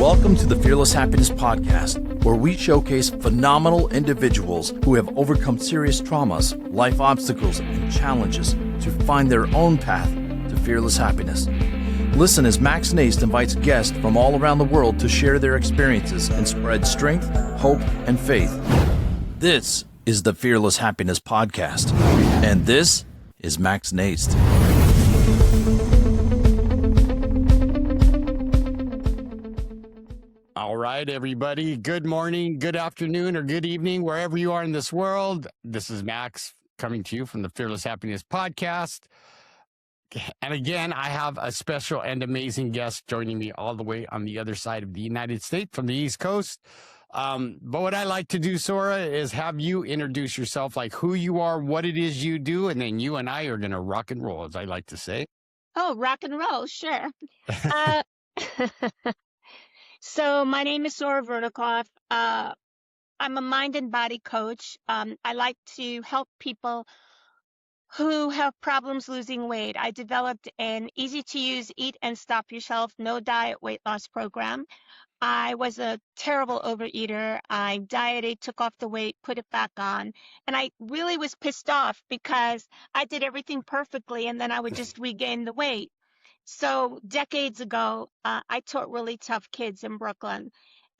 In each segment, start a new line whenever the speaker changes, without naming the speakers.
Welcome to the Fearless Happiness Podcast, where we showcase phenomenal individuals who have overcome serious traumas, life obstacles, and challenges to find their own path to fearless happiness. Listen as Max Nijst invites guests from all around the world to share their experiences and spread strength, hope, and faith. This is the Fearless Happiness Podcast, and this is Max Nijst.
All right, everybody. Good morning, good afternoon, or good evening, wherever you are in this world. This is Max coming to you from the Fearless Happiness Podcast. And again, I have a special and amazing guest joining me all the way on the other side of the United States from the East Coast. But what I like to do, Sora, is have you introduce yourself, like who you are, what it is you do, and then you and I are going to rock and roll, as I like to say.
Oh, rock and roll, sure. So my name is Sora Vernikoff. I'm a mind and body coach. I like to help people who have problems losing weight. I developed an easy-to-use Eat and Stop Yourself No Diet Weight Loss program. I was a terrible overeater. I dieted, took off the weight, put it back on. And I really was pissed off because I did everything perfectly and then I would just regain the weight. So decades ago, I taught really tough kids in Brooklyn,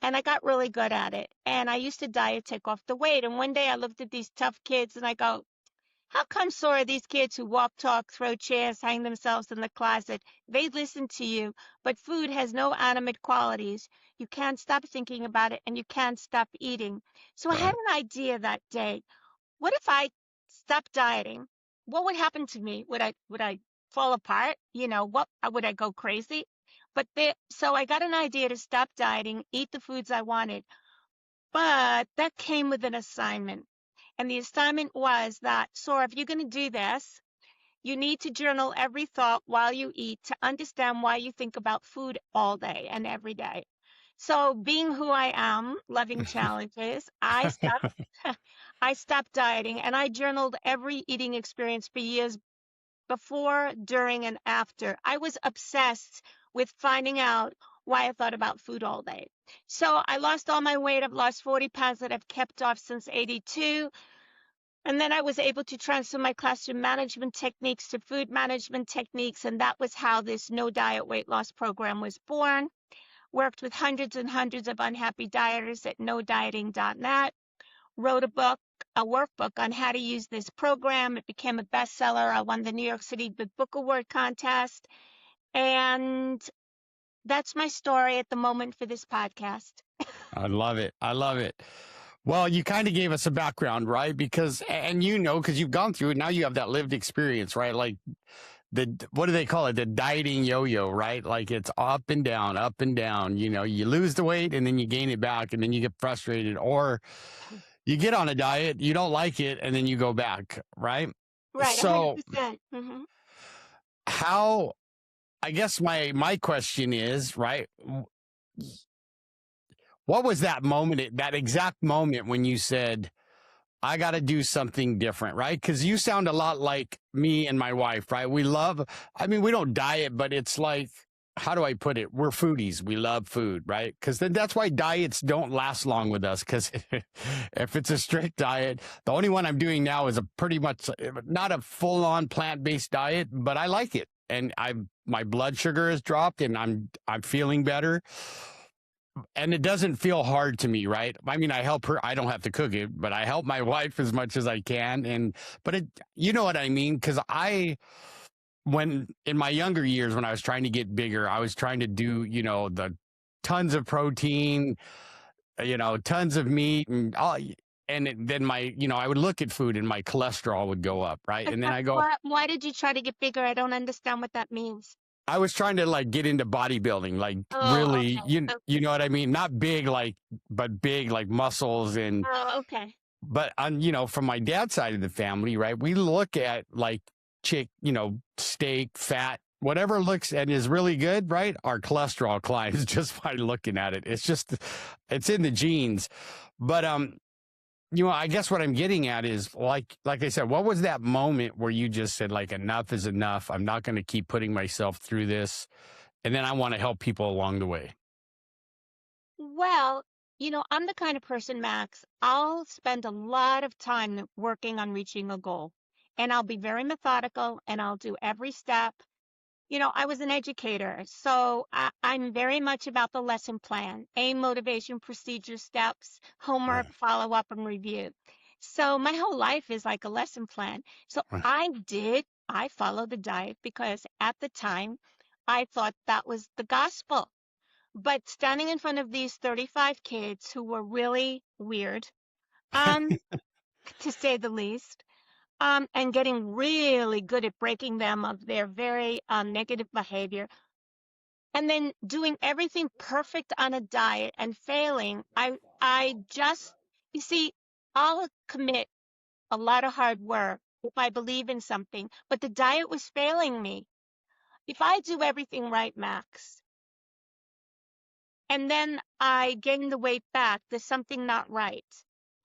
and I got really good at it. And I used to diet, take off the weight. And one day I looked at these tough kids and I go, how come, Sora, these kids who walk, talk, throw chairs, hang themselves in the closet, they listen to you, but food has no animate qualities. You can't stop thinking about it and you can't stop eating. So I had an idea that day. What if I stopped dieting? What would happen to me? Would I fall apart? What would I go crazy? So I got an idea to stop dieting, eat the foods I wanted. But that came with an assignment. And the assignment was that, Sora, if you're going to do this, you need to journal every thought while you eat to understand why you think about food all day and every day. So being who I am, loving challenges, I stopped dieting and I journaled every eating experience for years before, during, and after. I was obsessed with finding out why I thought about food all day. So I lost all my weight. I've lost 40 pounds that I've kept off since 82. And then I was able to transfer my classroom management techniques to food management techniques. And that was how this no diet weight loss program was born. Worked with hundreds and hundreds of unhappy dieters at nodieting.net. Wrote a workbook on how to use this program. It became a bestseller. I won the New York City Big Book Award contest. And that's my story at the moment for this podcast.
I love it. I love it. Well, you kind of gave us a background, right? Because you've gone through it. Now you have that lived experience, right? Like what do they call it? The dieting yo-yo, right? Like it's up and down, up and down. You lose the weight and then you gain it back and then you get frustrated, or you get on a diet, you don't like it, and then you go back, right?
Right.
So
100%. Mm-hmm.
how, I guess my question is, right, what was that moment, that exact moment when you said, I got to do something different, right? Because you sound a lot like me and my wife, right? We don't diet, but it's like, how do I put it? We're foodies. We love food, right? Because then that's why diets don't last long with us. Because if it's a strict diet, the only one I'm doing now is a pretty much not a full-on plant-based diet, but I like it. And my blood sugar has dropped and I'm feeling better. And it doesn't feel hard to me, right? I mean, I help her. I don't have to cook it, but I help my wife as much as I can. But you know what I mean? Because when in my younger years, when I was trying to get bigger, I was trying to do, the tons of protein, tons of meat and all. And then I would look at food and my cholesterol would go up, right? And then I go,
why did you try to get bigger? I don't understand what that means.
I was trying to get into bodybuilding, really,
okay.
You know what I mean? Not big, but big, like muscles and.
Oh, okay.
But from my dad's side of the family, right? We look at steak, fat, whatever looks and is really good, right? Our cholesterol climbs just by looking at it. It's in the genes. But I guess what I'm getting at is like I said, what was that moment where you just said enough is enough? I'm not going to keep putting myself through this. And then I want to help people along the way.
Well, I'm the kind of person, Max, I'll spend a lot of time working on reaching a goal. And I'll be very methodical and I'll do every step. I was an educator, so I'm very much about the lesson plan, aim, motivation, procedure, steps,
Right.
homework, follow up, and review. So my whole life is like a lesson plan. So
Right.
I followed the diet because at the time I thought that was the gospel. But standing in front of these 35 kids who were really weird, um, to say the least, and getting really good at breaking them of their very negative behavior, and then doing everything perfect on a diet and failing, I just, you see, I'll commit a lot of hard work if I believe in something, but the diet was failing me. If I do everything right, Max, and then I gain the weight back, there's something not right.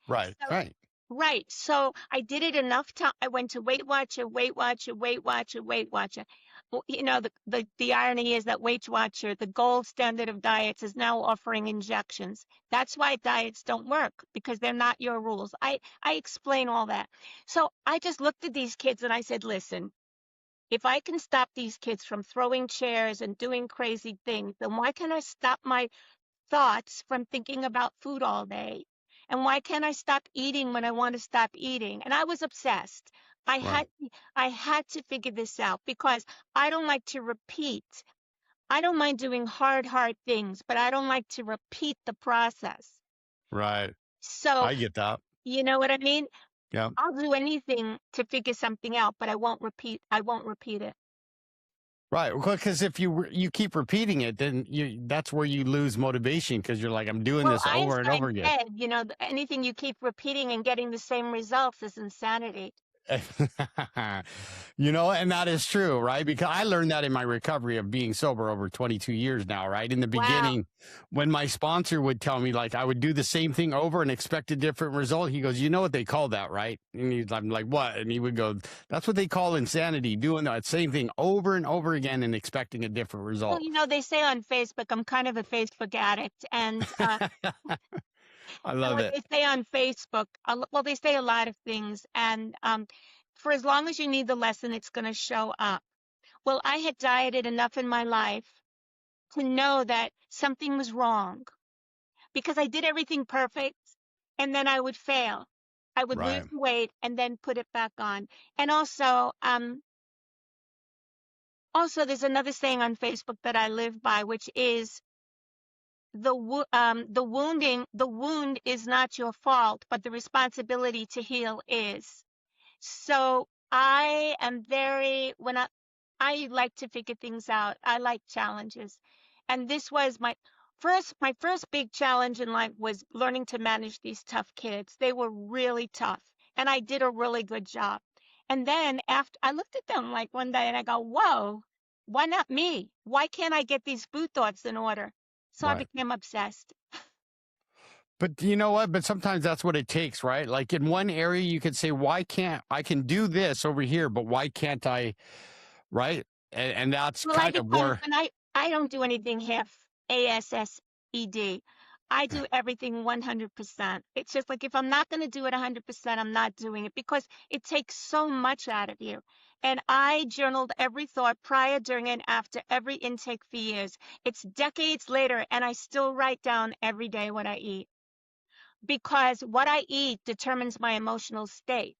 Right.
So
Right.
right. So I did it enough time. I went to Weight Watcher, Weight Watcher, Weight Watcher, Weight Watcher. Well, the irony is that Weight Watcher, the gold standard of diets, is now offering injections. That's why diets don't work because they're not your rules. I explain all that. So I just looked at these kids and I said, listen, if I can stop these kids from throwing chairs and doing crazy things, then why can't I stop my thoughts from thinking about food all day? And why can't I stop eating when I want to stop eating? And I was obsessed. I
Right.
had I had to figure this out because I don't like to repeat. I don't mind doing hard things, but I don't like to repeat the process.
Right.
So,
I get that.
you know what I mean?
Yeah.
I'll do anything to figure something out, but I won't repeat it.
Right. Because if you keep repeating it, then that's where you lose motivation because you're like, I'm doing
Well,
this over and over
Einstein
again.
said, anything you keep repeating and getting the same results is insanity.
And that is true, right? Because I learned that in my recovery of being sober over 22 years now, right? In the
Wow.
beginning, when my sponsor would tell me, like, I would do the same thing over and expect a different result, he goes, you know what they call that, right? And I'm like, what? And he would go, that's what they call insanity, doing that same thing over and over again and expecting a different
Well,
result.
they say on Facebook, I'm kind of a Facebook addict, and
I love
what
it.
they say on Facebook, well, they say a lot of things, and for as long as you need the lesson, it's going to show up. Well, I had dieted enough in my life to know that something was wrong because I did everything perfect, and then I would fail. I would lose
Right.
the weight and then put it back on. And also, there's another saying on Facebook that I live by, which is the wound is not your fault, but the responsibility to heal is. So I am I like to figure things out. I like challenges. And this was my first big challenge in life was learning to manage these tough kids. They were really tough, and I did a really good job. And then after I looked at them like one day and I go, whoa, why not me? Why can't I get these food thoughts in order? So I
Right.
became obsessed.
But you know what? But sometimes that's what it takes, right? Like in one area, you could say, why can't I can do this over here, but why can't I? Right. And that's
Well, I
kind of
become,
where,
and I don't do anything half ASSED. I do everything 100%. It's just like if I'm not going to do it 100%, I'm not doing it because it takes so much out of you. And I journaled every thought prior, during, and after every intake for years. It's decades later, and I still write down every day what I eat because what I eat determines my emotional state.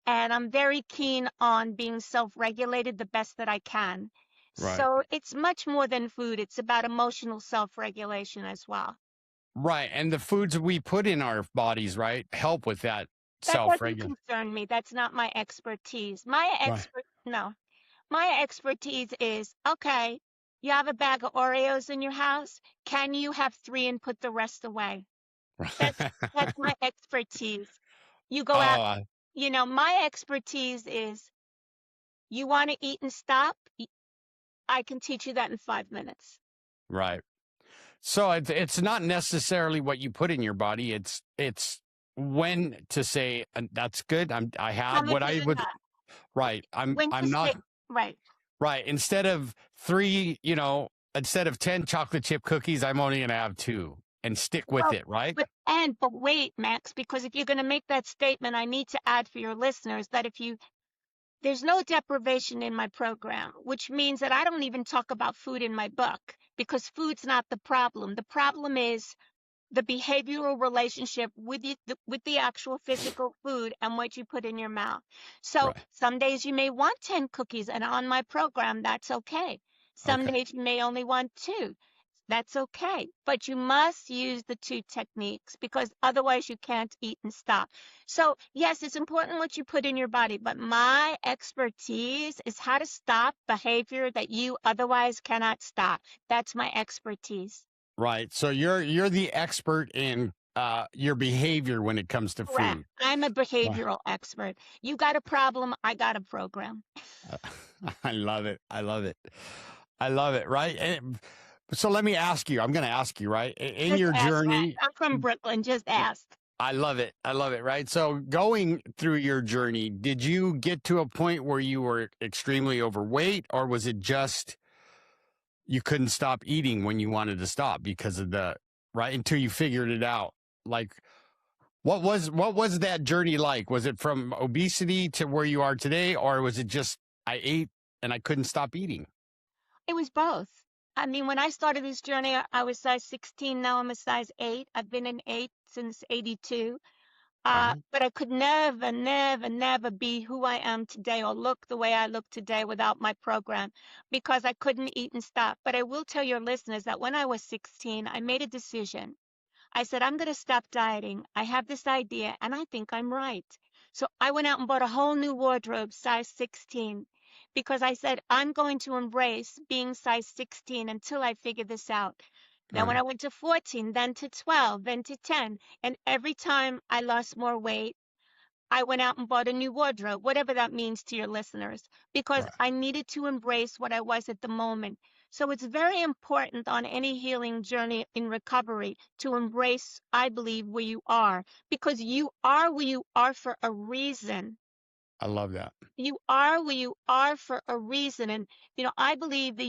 And I'm very keen on being self-regulated the best that I can.
right.
So it's much more than food. It's about emotional self-regulation as well.
Right. And the foods we put in our bodies, right, help with that
That
self
doesn't
regulation.
concern me. That's not my expertise.
Right.
No, my expertise is, okay, you have a bag of Oreos in your house. Can you have three and put the rest away? That's my expertise. You go out,
Oh,
my expertise is you want to eat and stop? I can teach you that in 5 minutes.
right. So it's not necessarily what you put in your body. It's when to say that's good. I
How
had
much
what
is
I would.
enough?
Right.
When to
I'm not
say, right.
right. Instead of 10 chocolate chip cookies, I'm only going to have two. and stick with
Well,
it, right?
but wait, Max, because if you're going to make that statement, I need to add for your listeners that there's no deprivation in my program, which means that I don't even talk about food in my book because food's not the problem. The problem is the behavioral relationship with the actual physical food and what you put in your mouth. So
Right.
some days you may want 10 cookies, and on my program, that's okay. Some
Okay.
days you may only want 2. That's okay. But you must use the 2 techniques because otherwise you can't eat and stop. So, yes, it's important what you put in your body, but my expertise is how to stop behavior that you otherwise cannot stop. That's my expertise.
Right. So you're the expert in your behavior when it comes to
Correct.
food.
I'm a
Wow.
behavioral expert. You got a problem, I got a program.
I love it. I love it. I love it. Right. And so let me ask you, I'm going to ask you, right? In
Just
your
ask, Matt.
journey,
I'm from Brooklyn. Just ask.
I love it. I love it. Right. So going through your journey, did you get to a point where you were extremely overweight, or was it just you couldn't stop eating when you wanted to stop because of right until you figured it out? Like, what was that journey like? Was it from obesity to where you are today, or was it just I ate and I couldn't stop eating?
It was both. I mean, when I started this journey, I was size 16. Now I'm a size 8. I've been an 8 since 82.
Uh-huh.
But I could never, never, never be who I am today or look the way I look today without my program because I couldn't eat and stop. But I will tell your listeners that when I was 16, I made a decision. I said, I'm going to stop dieting. I have this idea and I think I'm right. So I went out and bought a whole new wardrobe, size 16, because I said, I'm going to embrace being size 16 until I figure this out. Then when
Right.
I went to 14, then to 12, then to 10, and every time I lost more weight, I went out and bought a new wardrobe, whatever that means to your listeners, because
Right.
I needed to embrace what I was at the moment. So it's very important on any healing journey in recovery to embrace, I believe, where you are, because you are where you are for a reason.
I love that.
You are where you are for a reason. And, I believe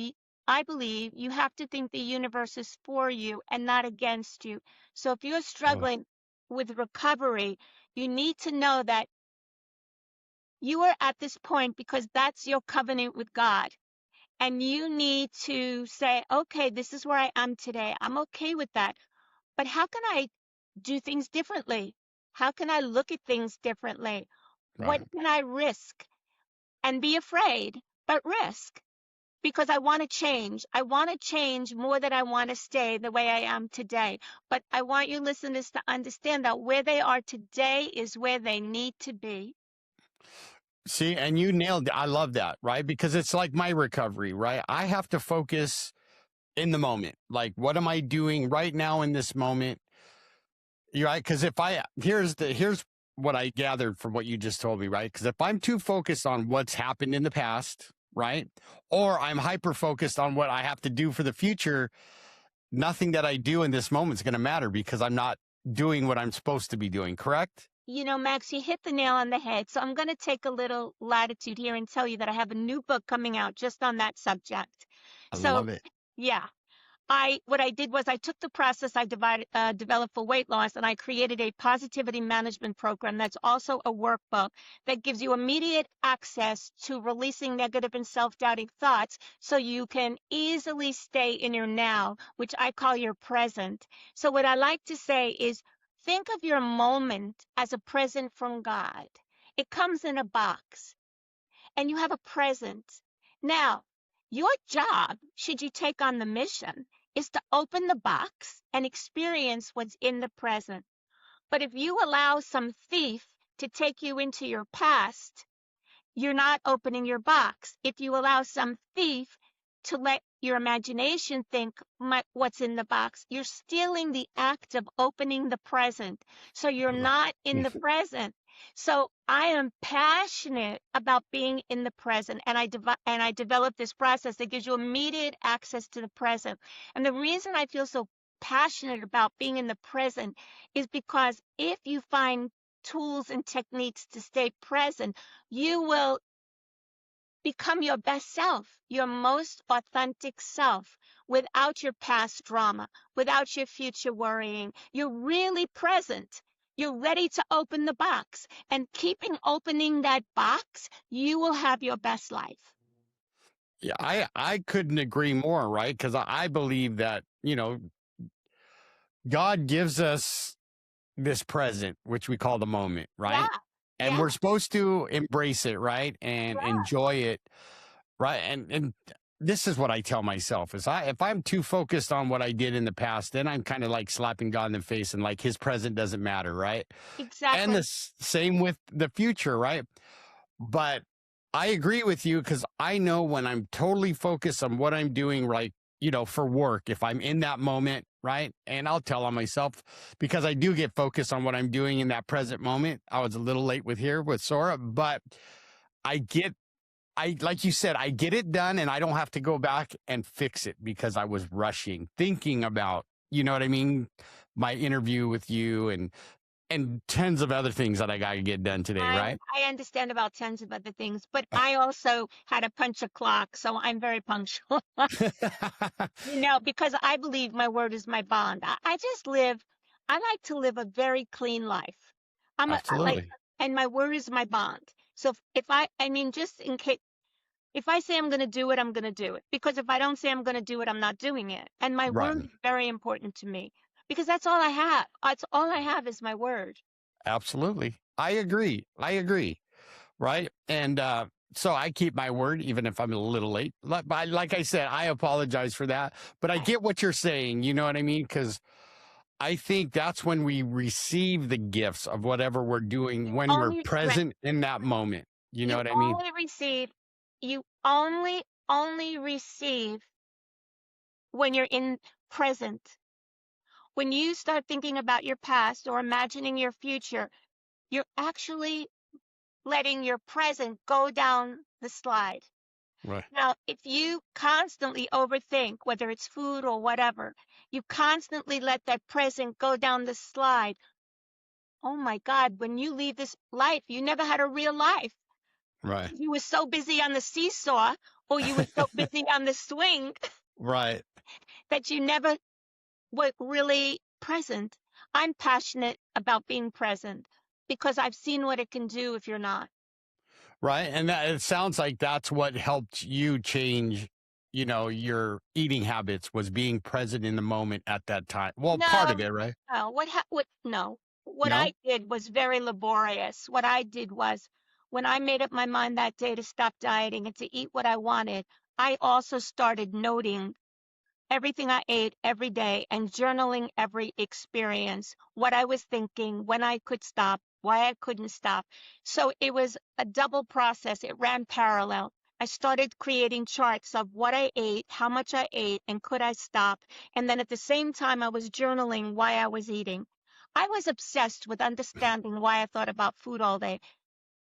you have to think the universe is for you and not against you. So if you're
Oh,
struggling with recovery, you need to know that you are at this point because that's your covenant with God. And you need to say, okay, this is where I am today. I'm okay with that. But how can I do things differently? How can I look at things differently? What
right.
can I risk? And be afraid, but risk. Because I want to change. I want to change more than I want to stay the way I am today. But I want your listeners to understand that where they are today is where they need to be.
See, and you nailed it. I love that, right? Because it's like my recovery, right? I have to focus in the moment. Like, what am I doing right now in this moment? You're right. Because here's what I gathered from what you just told me, right? Because if I'm too focused on what's happened in the past, right, or I'm hyper focused on what I have to do for the future, nothing that I do in this moment is going to matter because I'm not doing what I'm supposed to be doing. Correct?
Max, you hit the nail on the head. So I'm going to take a little latitude here and tell you that I have a new book coming out just on that subject.
I
So,
love it.
yeah, what I did was I took the process developed for weight loss and I created a positivity management program that's also a workbook that gives you immediate access to releasing negative and self-doubting thoughts so you can easily stay in your now, which I call your present. So what I like to say is think of your moment as a present from God. It comes in a box and you have a present. Now, your job, should you take on the mission, is to open the box and experience what's in the present. But if you allow some thief to take you into your past, you're not opening your box. If you allow some thief to let your imagination think what's in the box, you're stealing the act of opening the present. So you're not in the present. So I am passionate about being in the present, and I developed this process that gives you immediate access to the present. And the reason I feel so passionate about being in the present is because if you find tools and techniques to stay present, you will become your best self, your most authentic self, without your past drama, without your future worrying. You're really present. You're ready to open the box. And keeping opening that box, you will have your best life.
Yeah, I couldn't agree more, right? Because I believe that, God gives us this present, which we call the moment,
Yeah,
right? And
yeah,
we're supposed to embrace it, right? And
yeah.
enjoy it, right? And this is what I tell myself is if I'm too focused on what I did in the past, then I'm kind of like slapping God in the face and like his present doesn't matter, right? And the
Exactly.
same with the future, right? But I agree with you because I know when I'm totally focused on what I'm doing, like, for work, if I'm in that moment, right? And I'll tell on myself because I do get focused on what I'm doing in that present moment. I was a little late with Sora, but I like you said, I get it done and I don't have to go back and fix it because I was rushing, thinking about, you know what I mean? My interview with you and tons of other things that I got to get done today,
I
right?
I understand about tons of other things, but I also had a punch a clock, so I'm very punctual. Because I believe my word is my bond. I like to live a very clean life. I like,
Absolutely.
and my word is my bond. So I mean, just in case, if I say I'm going to do it, I'm going to do it. Because if I don't say I'm going to do it, I'm not doing it. And my
Right.
word is very important to me because that's all I have. That's all I have is my word.
Absolutely. I agree. Right. And so I keep my word, even if I'm a little late. Like I said, I apologize for that. But I get what you're saying. You know what I mean? Because I think that's when we receive the gifts of whatever we're doing when we're
Only right,
present in that moment. You know
you
what I mean?
only receive, you only receive when you're in present. When you start thinking about your past or imagining your future, you're actually letting your present go down the slide.
Right.
Now, if you constantly overthink, whether it's food or whatever, you constantly let that present go down the slide. Oh my God, when you leave this life, you never had a real life.
Right.
You were so busy on the seesaw or you were so busy on the swing
Right.
that you never were really present. I'm passionate about being present because I've seen what it can do if you're not.
Right. And that it sounds like that's what helped you change, your eating habits was being present in the moment at that time. Well, part
No,
of it, right?
no. No. What
No?
I did was very laborious. What I did was when I made up my mind that day to stop dieting and to eat what I wanted, I also started noting everything I ate every day and journaling every experience, what I was thinking, when I could stop, why I couldn't stop. So it was a double process. It ran parallel. I started creating charts of what I ate, how much I ate, and could I stop. And then at the same time, I was journaling why I was eating. I was obsessed with understanding why I thought about food all day.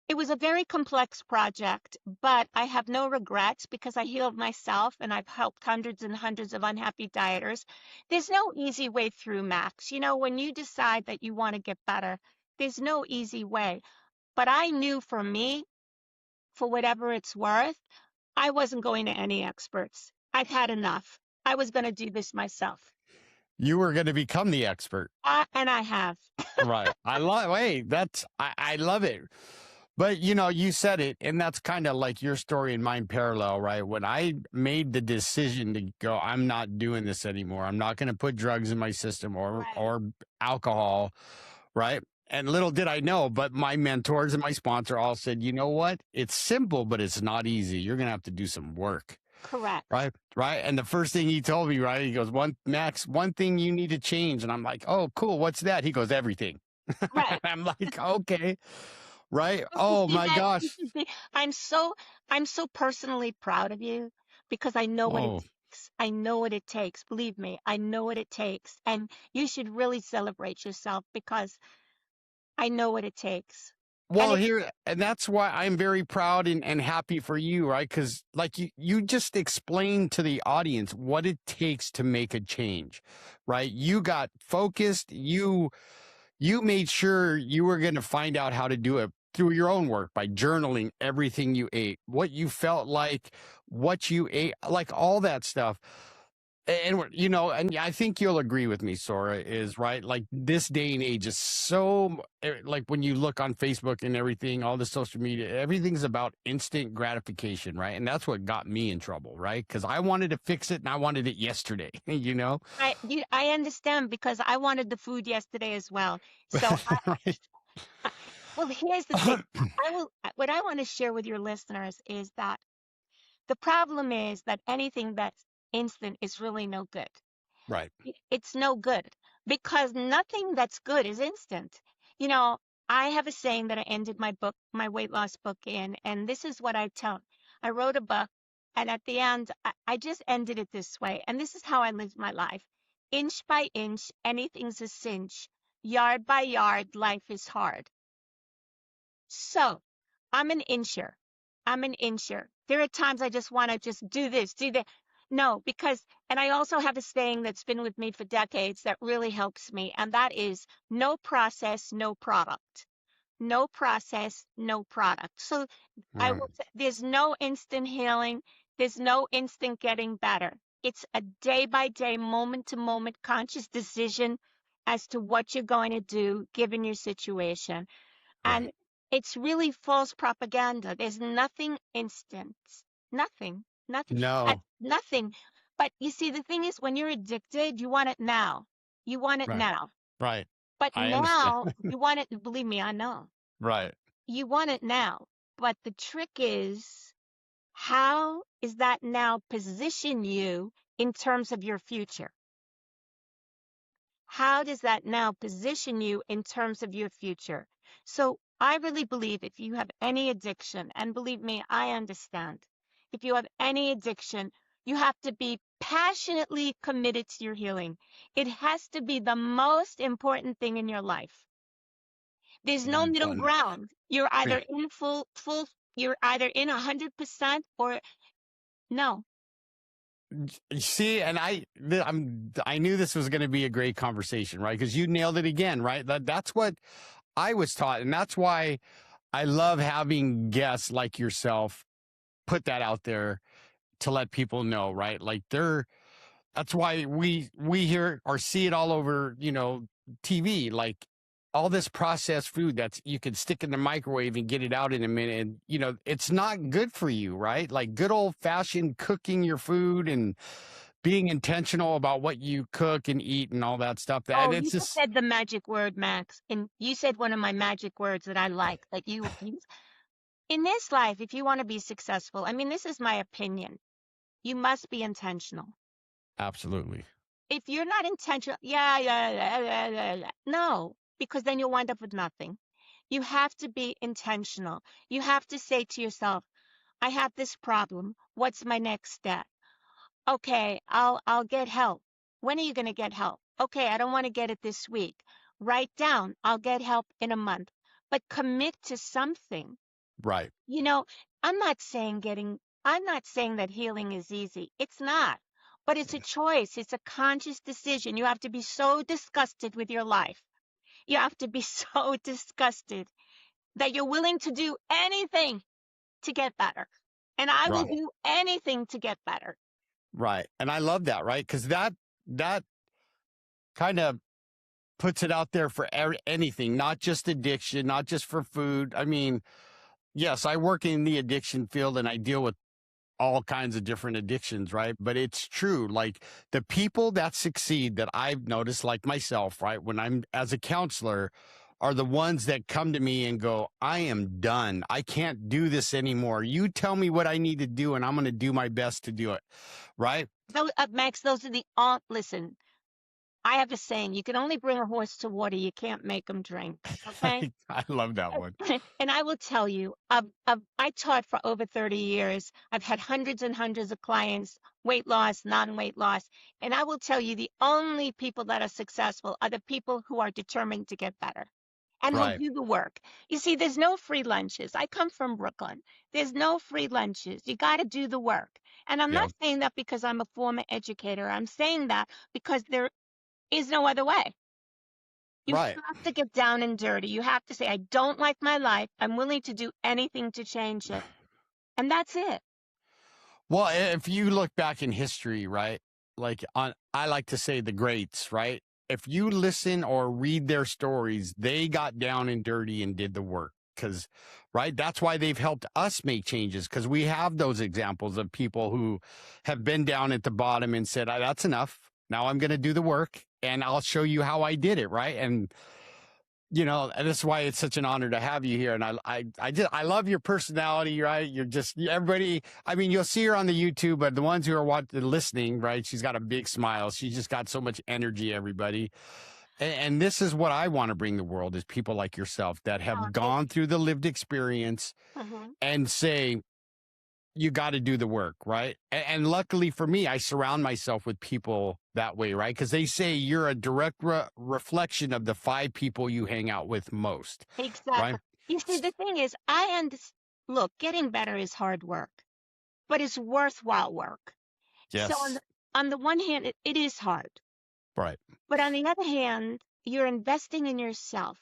It was a very complex project, but I have no regrets because I healed myself and I've helped hundreds and hundreds of unhappy dieters. There's no easy way through, Max. When you decide that you want to get better, there's no easy way. But I knew for me, for whatever it's worth, I wasn't going to any experts. I'd had enough. I was going to do this myself.
You were going to become the expert.
And I have.
Right. I love it. But you said it, and that's kind of like your story and mine parallel, right? When I made the decision to go, I'm not doing this anymore. I'm not going to put drugs in my system or
Right.
or alcohol, right? And little did I know, but my mentors and my sponsor all said, you know what? It's simple, but it's not easy. You're going to have to do some work.
Correct.
Right. Right. And the first thing he told me, right, he goes, Max, one thing you need to change. And I'm like, oh, cool. What's that? He goes, everything.
Right.
I'm like, okay. Right.
You should
Oh
see
my
that.
gosh.
You should see. I'm so personally proud of you because I know what it
Oh,
takes. I know what it takes. Believe me, I know what it takes. And you should really celebrate yourself because I know what it takes. And
well,
it's
here, and that's why I'm very proud and happy for you, right? Because like you just explained to the audience what it takes to make a change, right? You got focused. You made sure you were going to find out how to do it through your own work by journaling everything you ate, what you felt like, what you ate, like all that stuff. And and I think you'll agree with me, Sora, is right. Like this day and age is so like when you look on Facebook and everything, all the social media, everything's about instant gratification, right? And that's what got me in trouble, right? Because I wanted to fix it and I wanted it yesterday,
I understand because I wanted the food yesterday as well. So
Right.
well, here's the thing. What I want to share with your listeners is that the problem is that anything that's instant is really no good.
Right.
It's no good because nothing that's good is instant. You know, I have a saying that I ended my weight loss book in, and this is what I tell. I wrote a book, and at the end, I just ended it this way. And this is how I lived my life. Inch by inch, anything's a cinch. Yard by yard, life is hard. So I'm an incher. I'm an incher. There are times I just want to just do this, do that. No, because, and I also have a saying that's been with me for decades that really helps me, and that is no process, no product. No process, no product. So I
Right.
will say there's no instant healing. There's no instant getting better. It's a day by day, moment to moment conscious decision as to what you're going to do given your situation. And
Right.
it's really false propaganda. There's nothing instant. Nothing. Nothing.
No.
Nothing. But you see, the thing is, when you're addicted, you want it now. You want it
Right.
now.
Right.
But
I understand.
now, you want it, believe me, I know.
Right.
You want it now. But the trick is, how is that now position you in terms of your future? How does that now position you in terms of your future? So I really believe if you have any addiction, and believe me, I understand, if you have any addiction, you have to be passionately committed to your healing. It has to be the most important thing in your life. There's no middle
One.
ground. You're either
Yeah.
in you're either in 100% or no.
You see, and I knew this was going to be a great conversation, right? Because you nailed it again, right? That's what I was taught, and that's why I love having guests like yourself put that out there to let people know, right? Like that's why we hear or see it all over, TV, like all this processed food that's you can stick in the microwave and get it out in a minute. And, it's not good for you, right? Like good old fashioned cooking your food and being intentional about what you cook and eat and all that stuff. That
Oh, you
it's
just
just
said the magic word, Max. And you said one of my magic words that I like, that you use. In this life, if you want to be successful, I mean, this is my opinion. You must be intentional.
absolutely
If you're not intentional, no, because then you'll wind up with nothing. You have to be intentional. You have to say to yourself, I have this problem. What's my next step? Okay, I'll get help. When are you going to get help? Okay, I don't want to get it this week. Write down, I'll get help in a month. But commit to something.
right.
You know, I'm not saying that healing is easy. It's not. But it's a choice. It's a conscious decision. You have to be so disgusted with your life. You have to be so disgusted that you're willing to do anything to get better. And I will
Right.
do anything to get better.
Right. And I love that, right? Because that kind of puts it out there for anything, not just addiction, not just for food. I mean, yes, I work in the addiction field and I deal with all kinds of different addictions, right? But it's true. Like the people that succeed that I've noticed, like myself, right? When I'm as a counselor, are the ones that come to me and go, I am done. I can't do this anymore. You tell me what I need to do and I'm going to do my best to do it. Right.
Max, those are listen, I have a saying, you can only bring a horse to water. You can't make him drink. Okay.
I love that one.
And I will tell you, I taught for over 30 years. I've had hundreds and hundreds of clients, weight loss, non-weight loss. And I will tell you, the only people that are successful are the people who are determined to get better and who
Right.
do the work. You see, there's no free lunches. I come from Brooklyn. There's no free lunches. You got to do the work. And I'm
Yeah.
not saying that because I'm a former educator. I'm saying that because there is no other way. You
Right.
have to get down and dirty. You have to say, I don't like my life. I'm willing to do anything to change it. And that's it.
Well, if you look back in history, right? Like I like to say the greats, right? If you listen or read their stories, they got down and dirty and did the work. Cause, right. That's why they've helped us make changes. Cause we have those examples of people who have been down at the bottom and said, that's enough. Now I'm going to do the work and I'll show you how I did it. Right. And and that's why it's such an honor to have you here. And I love your personality, right? You're just everybody. I mean, you'll see her on the YouTube, but the ones who are listening, right? She's got a big smile. She's just got so much energy, everybody. And this is what I want to bring the world is people like yourself that have gone through the lived experience and say, you got to do the work, right? And luckily for me, I surround myself with people that way, right? Because they say you're a direct reflection of the 5 people you hang out with most.
Exactly.
Right?
You see, the thing is, look, getting better is hard work, but it's worthwhile work.
Yes.
So on the one hand, it is hard.
Right.
But on the other hand, you're investing in yourself.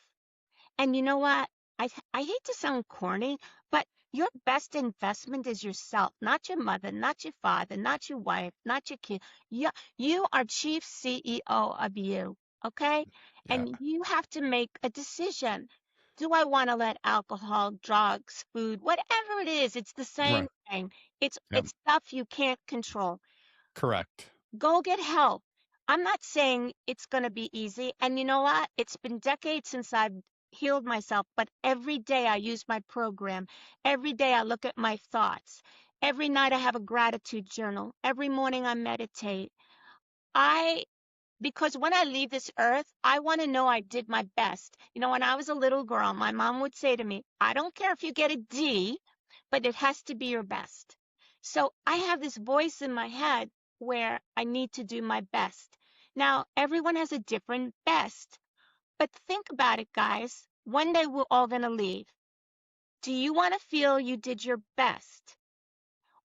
And you know what? I hate to sound corny, but your best investment is yourself, not your mother, not your father, not your wife, not your kid. You are chief CEO of you, okay?
Yeah.
And you have to make a decision. Do I want to let alcohol, drugs, food, whatever it is, it's the same thing. It's stuff you can't control.
Correct.
Go get help. I'm not saying it's going to be easy. And you know what? It's been decades since I've healed myself, but every day I use my program. Every day I look at my thoughts. Every night I have a gratitude journal. Every morning I meditate. Because when I leave this earth, I want to know I did my best. When I was a little girl, my mom would say to me, I don't care if you get a D, but it has to be your best. So I have this voice in my head where I need to do my best. Now, everyone has a different best, but think about it, guys. One day we're all going to leave. Do you want to feel you did your best?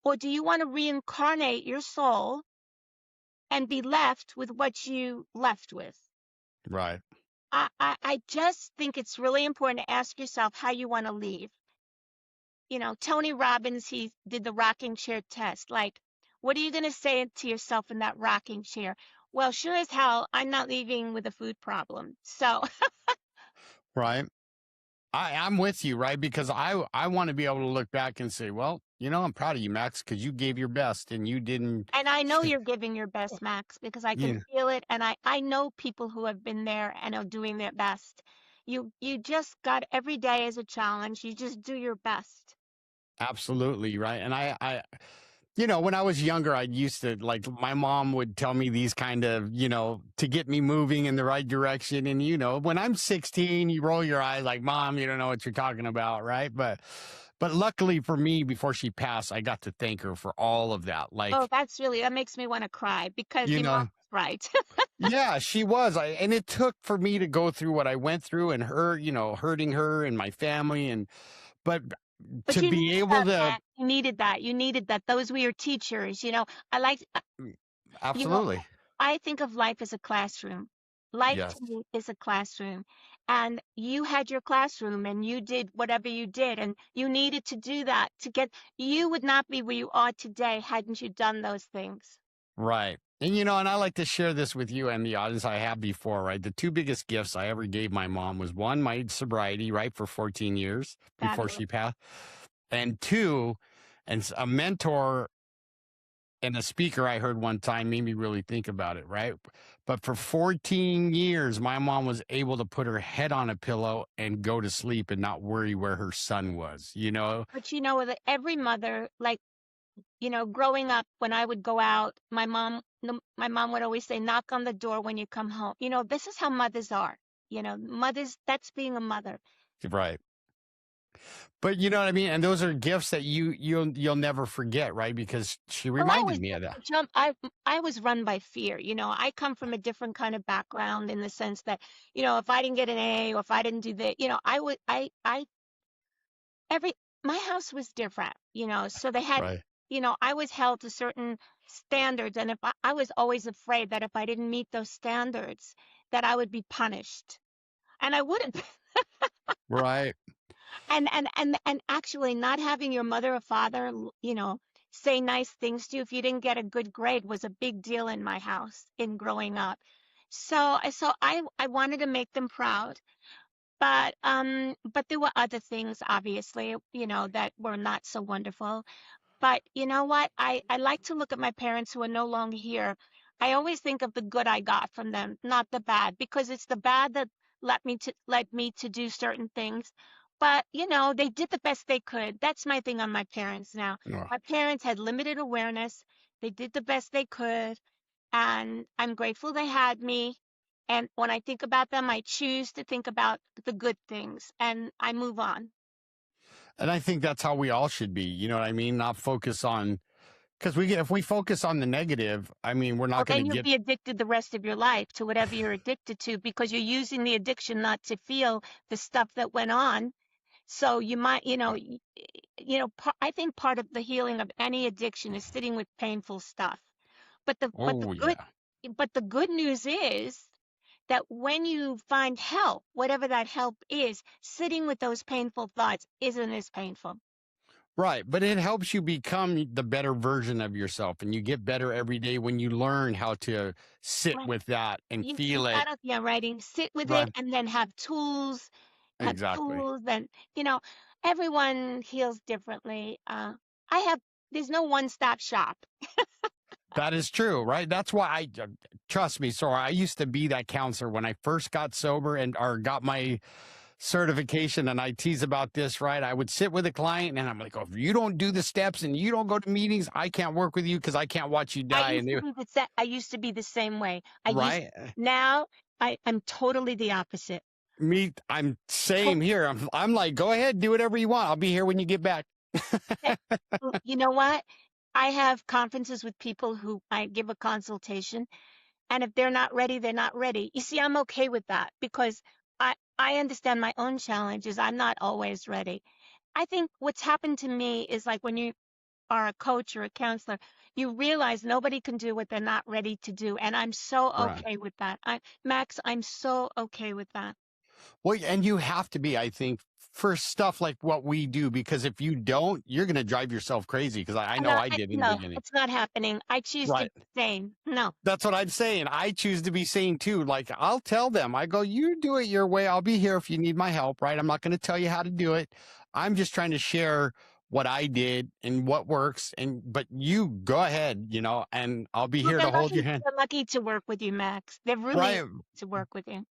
Or do you want to reincarnate your soul and be left with what you left with?
Right.
I just think it's really important to ask yourself how you want to leave. Tony Robbins, he did the rocking chair test. Like, what are you going to say to yourself in that rocking chair? Well, sure as hell, I'm not leaving with a food problem. So.
Right. I'm with you, right? Because I want to be able to look back and say, well, I'm proud of you, Max, because you gave your best and you didn't.
And I know you're giving your best, Max, because I can feel it. And I know people who have been there and are doing their best. You just got every day as a challenge. You just do your best.
Absolutely. Right. And I when I was younger, I used to my mom would tell me these kind of, to get me moving in the right direction. And, when I'm 16, you roll your eyes like, Mom, you don't know what you're talking about. Right. But luckily for me, before she passed, I got to thank her for all of that.
Oh, that makes me want to cry because your mom's right.
Yeah, she was. And it took for me to go through what I went through and her, hurting her and my family. But
But
to be able to.
You needed that. You needed that. Those were your teachers. I like.
Absolutely.
I think of life as a classroom. Life to me is a classroom. And you had your classroom and you did whatever you did. And you needed to do that you would not be where you are today hadn't you done those things.
Right. And, and I like to share this with you and the audience I have before, right? The 2 biggest gifts I ever gave my mom was 1, my sobriety, right? For 14 years before she passed. And 2, and a mentor and a speaker I heard one time made me really think about it, right? But for 14 years, my mom was able to put her head on a pillow and go to sleep and not worry where her son was,
But every mother, growing up, when I would go out, my mom would always say, knock on the door when you come home. This is how mothers are. Mothers, that's being a mother.
Right. But you know what I mean? And those are gifts that you'll never forget, right? Because she reminded me of that.
I was run by fear. I come from a different kind of background in the sense that, if I didn't get an A or if I didn't do that, my house was different, so they had,
Right.
I was held to certain standards. And I was always afraid that if I didn't meet those standards, that I would be punished. And I wouldn't.
Right.
And actually not having your mother or father, say nice things to you if you didn't get a good grade was a big deal in my house in growing up. So I wanted to make them proud. But there were other things, obviously, that were not so wonderful. But you know what? I like to look at my parents who are no longer here. I always think of the good I got from them, not the bad, because it's the bad that led me to do certain things. But they did the best they could. That's my thing on my parents now.
Yeah.
My parents had limited awareness. They did the best they could, and I'm grateful they had me. And when I think about them, I choose to think about the good things and I move on.
And I think that's how we all should be. You know what I mean? Not focus on, because if we focus on the negative, I mean, we're
Well,
not going to
then you'll
get
be addicted the rest of your life to whatever you're addicted to because you're using the addiction not to feel the stuff that went on. So you might, I think part of the healing of any addiction is sitting with painful stuff. But the but the
oh,
good
yeah.
but the good news is that when you find help, whatever that help is, sitting with those painful thoughts isn't as painful.
Right. But it helps you become the better version of yourself. And you get better every day when you learn how to sit
Right.
with that and
You
feel it.
gotta, yeah, writing, sit with it
Right.
and then have
Exactly.
tools, and everyone heals differently. I have there's no one-stop shop.
That is true, right? That's why trust me, Sora. I used to be that counselor when I first got sober or got my certification, and I tease about this, right? I would sit with a client and I'm like, oh, if you don't do the steps and you don't go to meetings, I can't work with you because I can't watch you die. And
I used to be the same way.
right.
Now I'm totally the opposite.
I'm same here. I'm like, go ahead, do whatever you want. I'll be here when you get back.
You know what? I have conferences with people who I give a consultation, and if they're not ready, they're not ready. You see, I'm okay with that because I understand my own challenges. I'm not always ready. I think what's happened to me is like when you are a coach or a counselor, you realize nobody can do what they're not ready to do, and I'm so
Right.
okay with that. Max, I'm so okay with that.
Well, and you have to be, I think, for stuff like what we do, because if you don't, you're going to drive yourself crazy. Because I know I did in the
No,
beginning.
it's not happening. I choose to
Right.
be sane. No.
That's what I'm saying. I choose to be sane too. Like I'll tell them, I go, you do it your way. I'll be here if you need my help, right? I'm not going to tell you how to do it. I'm just trying to share what I did and what works. But you go ahead, and I'll be
Well,
here to hold your hand.
they're lucky to work with you, Max. They're really
Right.
lucky to work with you.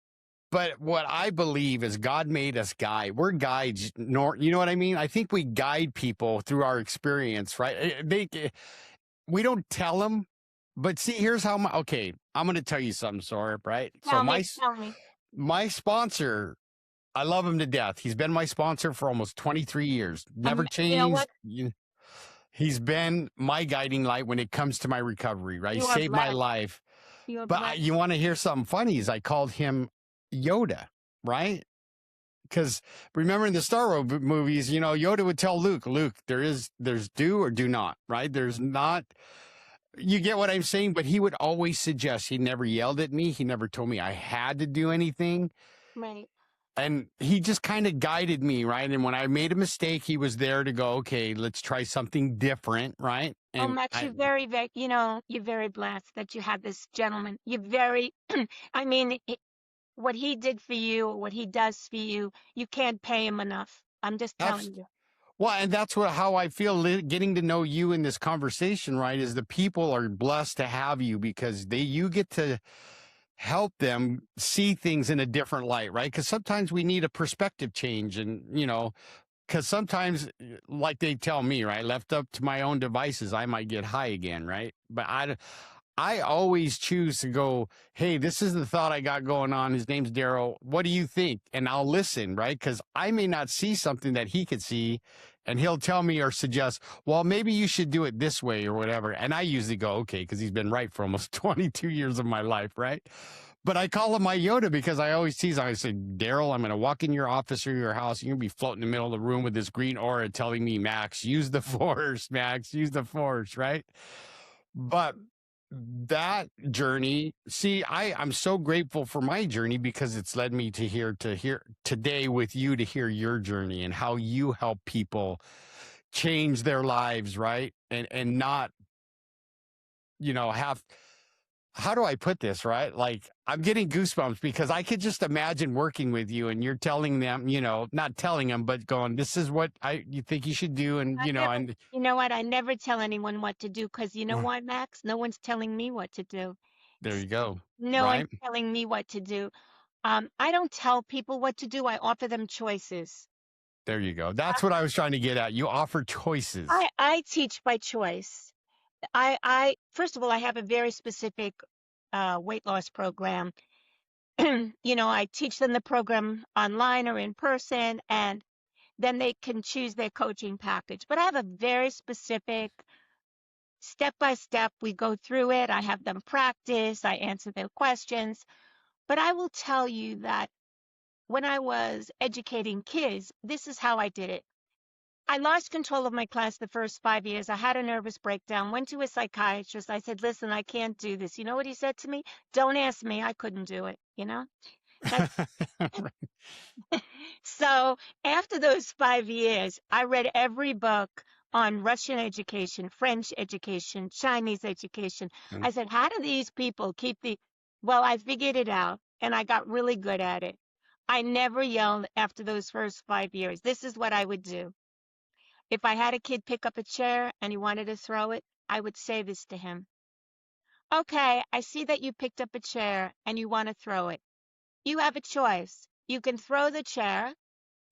But what I believe is God made us guide. We're guides. You know what I mean? I think we guide people through our experience, right? We don't tell them, but see, here's how okay, I'm going to tell you something, Sora, right? So
Tell me.
my sponsor, I love him to death. He's been my sponsor for almost 23 years. Never
You know
changed.
what?
He's been my guiding light when it comes to my recovery, right? He
You are
saved my
blessed.
life.
You are
But
blessed.
you want to hear something funny is I called him Yoda, right? Because remember in the Star Wars movies, Yoda would tell Luke, there's do or do not, right? There's not. You get what I'm saying? But he would always suggest. He never yelled at me. He never told me I had to do anything.
Right.
And he just kind of guided me, right? And when I made a mistake, he was there to go, okay, let's try something different, right?
Oh,
And
Max, you're very, very, you're very blessed that you had this gentleman. You're very, I mean, what he did for you, what he does for you, you can't pay him enough. I'm just telling you.
well, and that's how I feel getting to know you in this conversation, right? Is the people are blessed to have you because you get to help them see things in a different light, right? Because sometimes we need a perspective change, and because sometimes, like they tell me, right, left up to my own devices, I might get high again, right? But I always choose to go, hey, this is the thought I got going on. His name's Daryl. What do you think? And I'll listen, right? Because I may not see something that he could see, and he'll tell me or suggest, well, maybe you should do it this way or whatever. And I usually go, okay, because he's been right for almost 22 years of my life, right? But I call him my Yoda because I always tease him. I say, Daryl, I'm going to walk in your office or your house. You're going to be floating in the middle of the room with this green aura telling me, Max, use the force, Max, use the force, right? But that journey, see, I'm so grateful for my journey because it's led me to hear today with you, to hear your journey and how you help people change their lives, right? And not, have, how do I put this, right? Like, I'm getting goosebumps because I could just imagine working with you and you're telling them, not telling them, but going, this is what you think you should do. And, and
You know what? I never tell anyone what to do because you know
well,
what, Max? No one's telling me what to do.
there
S-
you go.
No one's
Right.
telling me what to do. I don't tell people what to do. I offer them choices.
There you go. That's what I was trying to get at. You offer choices.
I teach by choice. I first of all, I have a very specific weight loss program. I teach them the program online or in person, and then they can choose their coaching package. But I have a very specific step by step. We go through it. I have them practice. I answer their questions. But I will tell you that when I was educating kids, this is how I did it. I lost control of my class the first 5 years. I had a nervous breakdown, went to a psychiatrist. I said, listen, I can't do this. You know what he said to me? Don't ask me. I couldn't do it. That's so after those 5 years, I read every book on Russian education, French education, Chinese education. I said, how do these people well, I figured it out and I got really good at it. I never yelled after those first 5 years. This is what I would do. If I had a kid pick up a chair and he wanted to throw it, I would say this to him. Okay, I see that you picked up a chair and you want to throw it. You have a choice. You can throw the chair,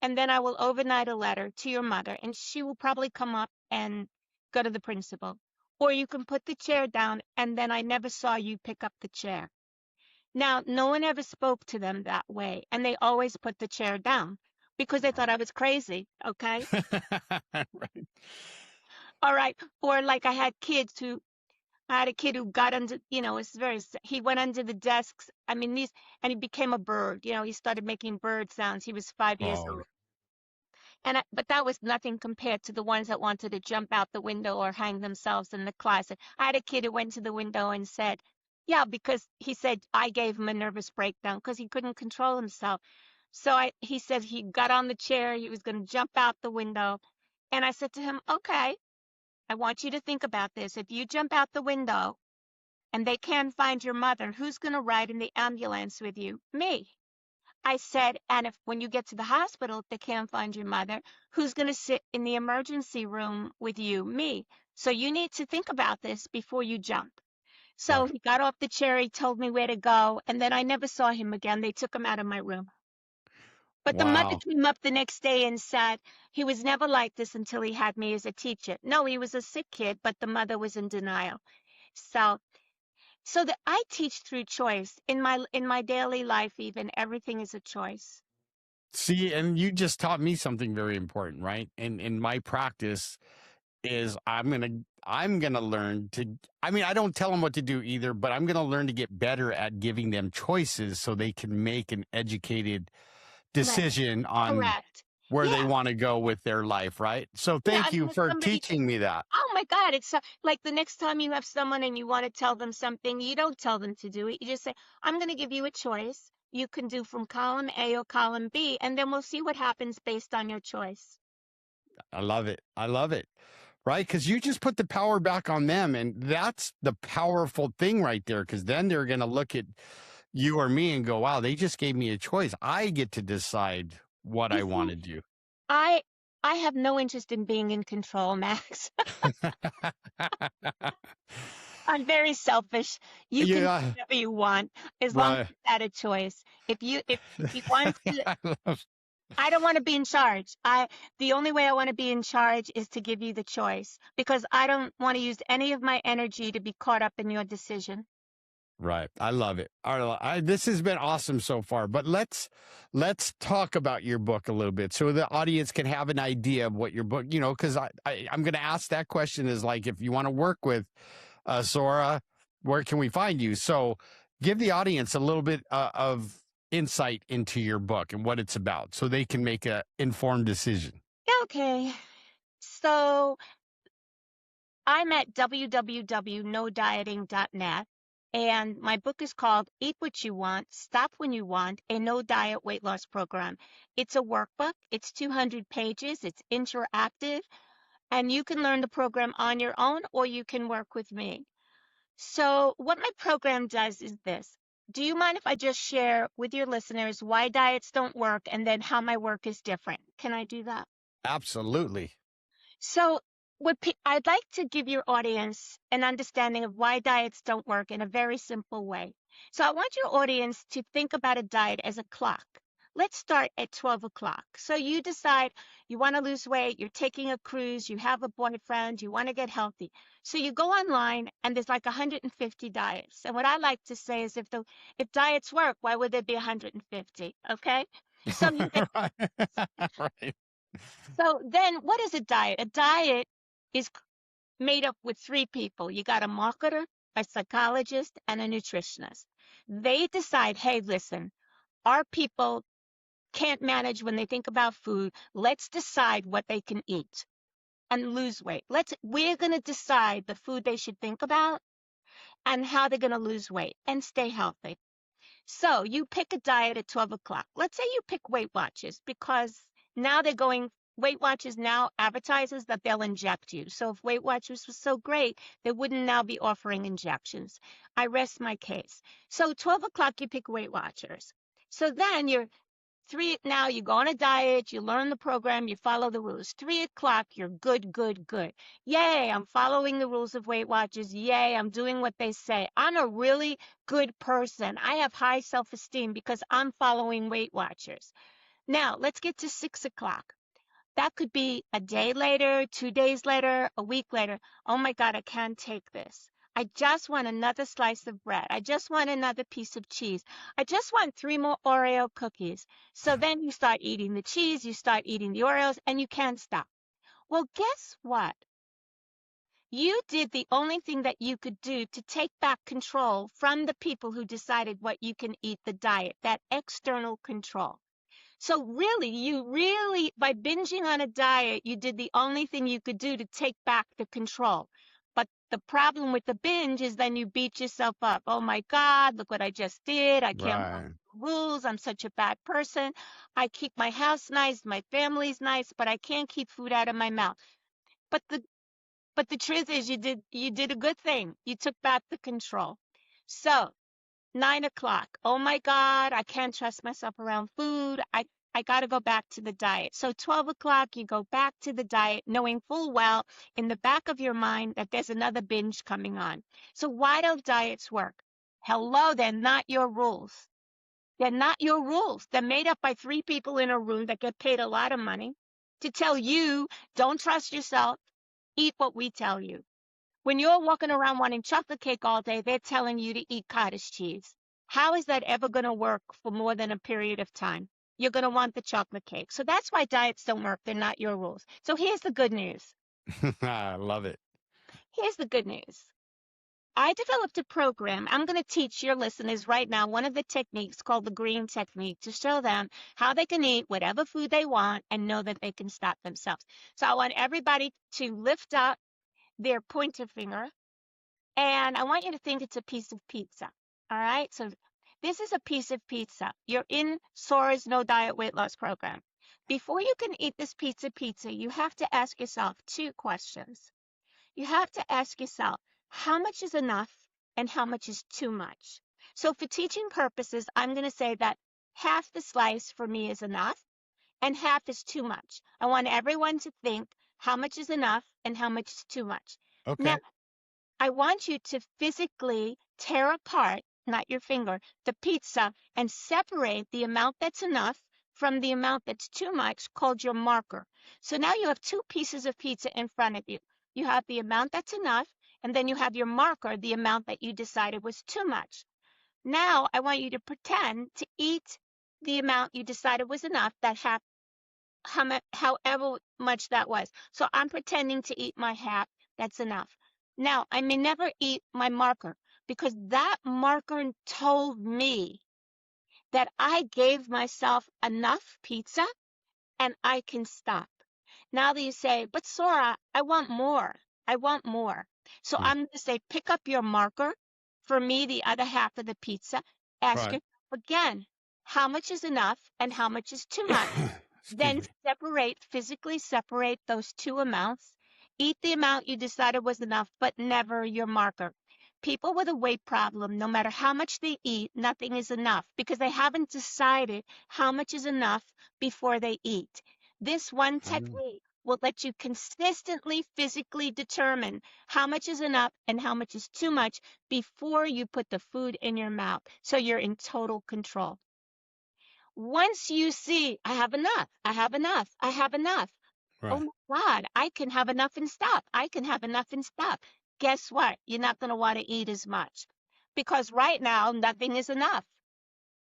and then I will overnight a letter to your mother, and she will probably come up and go to the principal. Or you can put the chair down, and then I never saw you pick up the chair. Now, no one ever spoke to them that way, and they always put the chair down because they thought I was crazy, okay?
Right.
All right. Or like I had a kid who got under, he went under the desks. I mean, and he became a bird. He started making bird sounds. He was 5 years
Oh,
old. But that was nothing compared to the ones that wanted to jump out the window or hang themselves in the closet. I had a kid who went to the window and said, yeah, because he said I gave him a nervous breakdown because he couldn't control himself. So he said he got on the chair, he was going to jump out the window. And I said to him, okay, I want you to think about this. If you jump out the window and they can't find your mother, who's going to ride in the ambulance with you? Me. I said, and if when you get to the hospital, if they can't find your mother, who's going to sit in the emergency room with you? Me. So you need to think about this before you jump. So
right.
he got off the chair, he told me where to go, and then I never saw him again. They took him out of my room. But the mother
Wow.
came up the next day and said he was never like this until he had me as a teacher. No, he was a sick kid, but the mother was in denial. So that I teach through choice in my daily life, even everything is a choice.
See, and you just taught me something very important, right? And in my practice is I'm gonna learn to, I mean, I don't tell them what to do either, but I'm gonna learn to get better at giving them choices so they can make an educated
Correct.
decision on
Correct.
where they
Yeah.
want to go with their life, right? So
Yeah.
thank
I mean,
you
if
for
somebody,
teaching me that.
oh my God, it's like the next time you have someone and you want to tell them something, you don't tell them to do it. You just say, I'm going to give you a choice. You can do from column A or column B, and then we'll see what happens based on your choice.
I love it. I love it. Right. Because you just put the power back on them. And that's the powerful thing right there. Because then they're going to look at you or me and go, wow, they just gave me a choice. I get to decide what
You
I want
see,
to do.
I I have no interest in being in control, Max. I'm very selfish. You can do
Yeah.
whatever you want as long as
Right.
it's at a choice. If he wants to,
I love,
I don't want to be in charge. The only way I want to be in charge is to give you the choice because I don't want to use any of my energy to be caught up in your decision.
right. I love it. This has been awesome so far, but let's talk about your book a little bit so the audience can have an idea of what your book, because I'm going to ask that question is like, if you want to work with Sora, where can we find you? So give the audience a little bit of insight into your book and what it's about so they can make a informed decision.
Okay. So I'm at www.nodieting.net. And my book is called Eat What You Want, Stop When You Want, a No Diet Weight Loss Program. It's a workbook. It's 200 pages. It's interactive. And you can learn the program on your own or you can work with me. So what my program does is this. Do you mind if I just share with your listeners why diets don't work and then how my work is different? Can I do that?
Absolutely.
So I'd like to give your audience an understanding of why diets don't work in a very simple way. So I want your audience to think about a diet as a clock. Let's start at 12 o'clock. So you decide you want to lose weight, you're taking a cruise, you have a boyfriend, you want to get healthy. So you go online and there's like 150 diets. And what I like to say is if diets work, why would there be 150? Okay? So you get
Right.
So then what is a diet? A diet is made up with three people. You got a marketer, a psychologist, and a nutritionist. They decide, hey, listen, our people can't manage when they think about food. Let's decide what they can eat and lose weight. We're going to decide the food they should think about and how they're going to lose weight and stay healthy. So you pick a diet at 12 o'clock. Let's say you pick Weight Watchers because now Weight Watchers now advertises that they'll inject you. So if Weight Watchers was so great, they wouldn't now be offering injections. I rest my case. So 12 o'clock, you pick Weight Watchers. So then now you go on a diet, you learn the program, you follow the rules. 3 o'clock, you're good, good, good. Yay, I'm following the rules of Weight Watchers. Yay, I'm doing what they say. I'm a really good person. I have high self-esteem because I'm following Weight Watchers. Now, let's get to 6 o'clock. That could be a day later, 2 days later, a week later. Oh my God, I can't take this. I just want another slice of bread. I just want another piece of cheese. I just want 3 more Oreo cookies. So then you start eating the cheese, you start eating the Oreos, and you can't stop. Well, guess what? You did the only thing that you could do to take back control from the people who decided what you can eat, the diet, that external control. So really, by binging on a diet, you did the only thing you could do to take back the control. But the problem with the binge is then you beat yourself up. Oh my God, look what I just did. I can't follow
Right.
the rules. I'm such a bad person. I keep my house nice, my family's nice, but I can't keep food out of my mouth. But the truth is you did a good thing. You took back the control. So 9 o'clock. Oh my God, I can't trust myself around food. I got to go back to the diet. So 12 o'clock, you go back to the diet, knowing full well in the back of your mind that there's another binge coming on. So why don't diets work? Hello, they're not your rules. They're not your rules. They're made up by 3 people in a room that get paid a lot of money to tell you, don't trust yourself, eat what we tell you. When you're walking around wanting chocolate cake all day, they're telling you to eat cottage cheese. How is that ever going to work for more than a period of time? You're going to want the chocolate cake. So that's why diets don't work. They're not your rules. So here's the good news.
I love it.
Here's the good news. I developed a program. I'm going to teach your listeners right now one of the techniques called the green technique to show them how they can eat whatever food they want and know that they can stop themselves. So I want everybody to lift up their pointer finger. And I want you to think it's a piece of pizza. All right. So this is a piece of pizza. You're in Sora's No Diet Weight Loss Program. Before you can eat this pizza, you have to ask yourself 2 questions. You have to ask yourself, how much is enough and how much is too much? So for teaching purposes, I'm going to say that half the slice for me is enough and half is too much. I want everyone to think how much is enough and how much is too much. Now,
Okay.
I want you to physically tear apart, not your finger, the pizza and separate the amount that's enough from the amount that's too much, called your marker. So now you have 2 pieces of pizza in front of you. You have the amount that's enough, and then you have your marker, the amount that you decided was too much. Now I want you to pretend to eat the amount you decided was enough, that half, however much that was. So I'm pretending to eat my half, that's enough. Now, I may never eat my marker because that marker told me that I gave myself enough pizza and I can stop. Now that you say, but Sora, I want more. I want more. So
Mm.
I'm going to say, pick up your marker. For me, the other half of the pizza. Ask
Right.
yourself again, how much is enough and how much is too much?
Excuse
Then
me.
physically separate those two amounts. Eat the amount you decided was enough, but never your marker. People with a weight problem, no matter how much they eat, nothing is enough because they haven't decided how much is enough before they eat. This one
Mm.
technique will let you consistently physically determine how much is enough and how much is too much before you put the food in your mouth. So you're in total control. Once you see, I have enough, I have enough, I have enough. Oh
Right.
my God, I can have enough and stop. I can have enough and stop. Guess what? You're not going to want to eat as much because right now nothing is enough.